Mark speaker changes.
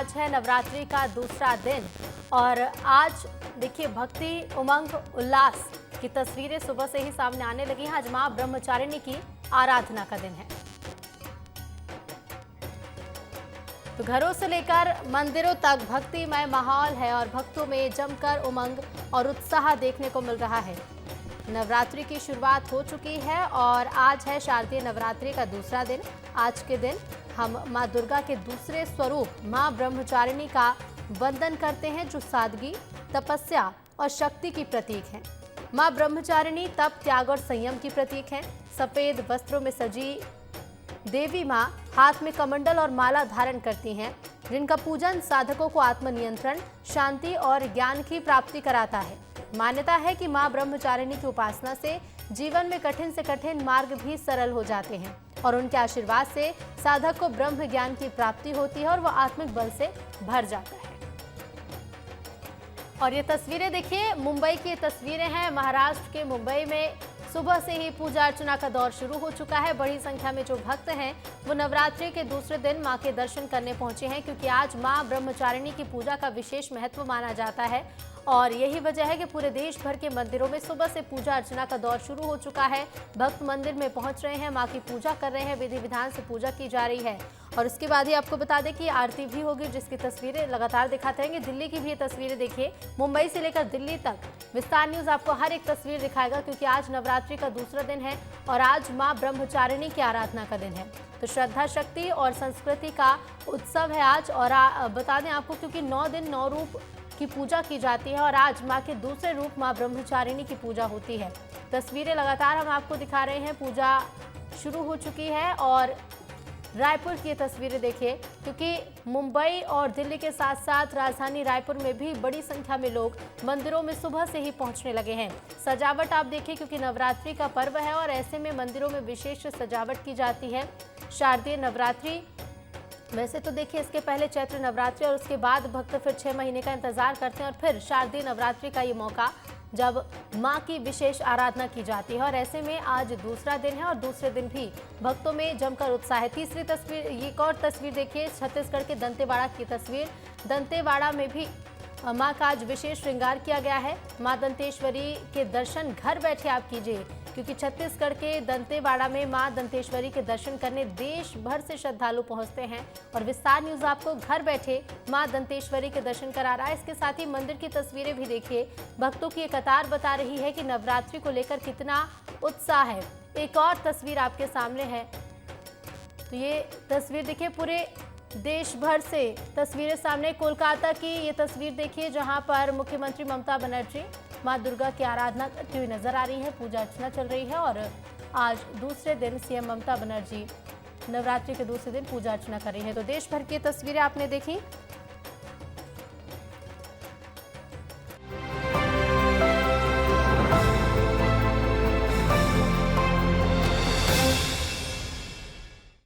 Speaker 1: आज है नवरात्रि का दूसरा दिन और आज देखिए भक्ति, उमंग, उल्लास की तस्वीरें सुबह से ही सामने आने लगी हैं। आज मां ब्रह्मचारिणी की आराधना का दिन है। तो घरों से लेकर मंदिरों तक भक्तिमय माहौल है और भक्तों में जमकर उमंग और उत्साह देखने को मिल रहा है। नवरात्रि की शुरुआत हो चुकी है और आज है शारदीय नवरात्रि का दूसरा दिन। आज के दिन हम मां दुर्गा के दूसरे स्वरूप मां ब्रह्मचारिणी का वंदन करते हैं, जो सादगी, तपस्या और शक्ति की प्रतीक है। मां ब्रह्मचारिणी तप, त्याग और संयम की प्रतीक है। सफेद वस्त्रों में सजी देवी मां हाथ में कमंडल और माला धारण करती हैं, जिनका पूजन साधकों को आत्मनियंत्रण, शांति और ज्ञान की प्राप्ति कराता है। मान्यता है कि मां ब्रह्मचारिणी की उपासना से जीवन में कठिन से कठिन मार्ग भी सरल हो जाते हैं और उनके आशीर्वाद से साधक को ब्रह्म ज्ञान की प्राप्ति होती है और वह आत्मिक बल से भर जाता है। और ये तस्वीरें देखिए, मुंबई की तस्वीरें हैं। महाराष्ट्र के मुंबई में सुबह से ही पूजा अर्चना का दौर शुरू हो चुका है। बड़ी संख्या में जो भक्त हैं वो नवरात्रि के दूसरे दिन मां के दर्शन करने पहुंचे हैं, क्योंकि आज मां ब्रह्मचारिणी की पूजा का विशेष महत्व माना जाता है और यही वजह है कि पूरे देश भर के मंदिरों में सुबह से पूजा अर्चना का दौर शुरू हो चुका है। भक्त मंदिर में पहुंच रहे हैं, मां की पूजा कर रहे हैं, विधि विधान से पूजा की जा रही है और उसके बाद ही आपको बता दें कि आरती भी होगी, जिसकी तस्वीरें लगातार दिखाते रहेंगे। दिल्ली की भी ये तस्वीरें देखिए, मुंबई से लेकर दिल्ली तक विस्तार न्यूज आपको हर एक तस्वीर दिखाएगा, क्योंकि आज नवरात्रि का दूसरा दिन है और आज मां ब्रह्मचारिणी की आराधना का दिन है। तो श्रद्धा, शक्ति और संस्कृति का उत्सव है आज। और बता दें आपको, क्योंकि 9 दिन 9 रूप की पूजा की जाती है और आज मां के दूसरे रूप मां ब्रह्मचारिणी की पूजा होती है। तस्वीरें लगातार हम आपको दिखा रहे हैं। पूजा शुरू हो चुकी है और रायपुर की तस्वीरें देखिए, क्योंकि मुंबई और दिल्ली के साथ साथ राजधानी रायपुर में भी बड़ी संख्या में लोग मंदिरों में सुबह से ही पहुंचने लगे हैं। सजावट आप देखिए, क्योंकि नवरात्रि का पर्व है और ऐसे में मंदिरों में विशेष सजावट की जाती है। शारदीय नवरात्रि, वैसे तो देखिए इसके पहले चैत्र नवरात्रि और उसके बाद भक्त फिर 6 महीने का इंतजार करते हैं और फिर शारदीय नवरात्रि का ये मौका जब मां की विशेष आराधना की जाती है। और ऐसे में आज दूसरा दिन है और दूसरे दिन भी भक्तों में जमकर उत्साह है। तीसरी तस्वीर, एक और तस्वीर देखिए, छत्तीसगढ़ के दंतेवाड़ा की तस्वीर। दंतेवाड़ा में भी मां का आज विशेष श्रृंगार किया गया है। मां दंतेश्वरी के दर्शन घर बैठे आप कीजिए, क्योंकि छत्तीसगढ़ के दंतेवाड़ा में मां दंतेश्वरी के दर्शन करने देश भर से श्रद्धालु पहुंचते हैं और विस्तार न्यूज आपको घर बैठे मां दंतेश्वरी के दर्शन करा रहा है। इसके साथ ही मंदिर की तस्वीरें भी देखिए, भक्तों की एक कतार बता रही है कि नवरात्रि को लेकर कितना उत्साह है। एक और तस्वीर आपके सामने है, तो ये तस्वीर देखिए, पूरे देश भर से तस्वीरें सामने। कोलकाता की ये तस्वीर देखिए, जहां पर मुख्यमंत्री ममता बनर्जी मां दुर्गा की आराधना करती हुई नजर आ रही है। पूजा अर्चना चल रही है और आज दूसरे दिन सीएम ममता बनर्जी नवरात्रि के दूसरे दिन पूजा अर्चना कर रही है। तो देश भर की तस्वीरें आपने देखी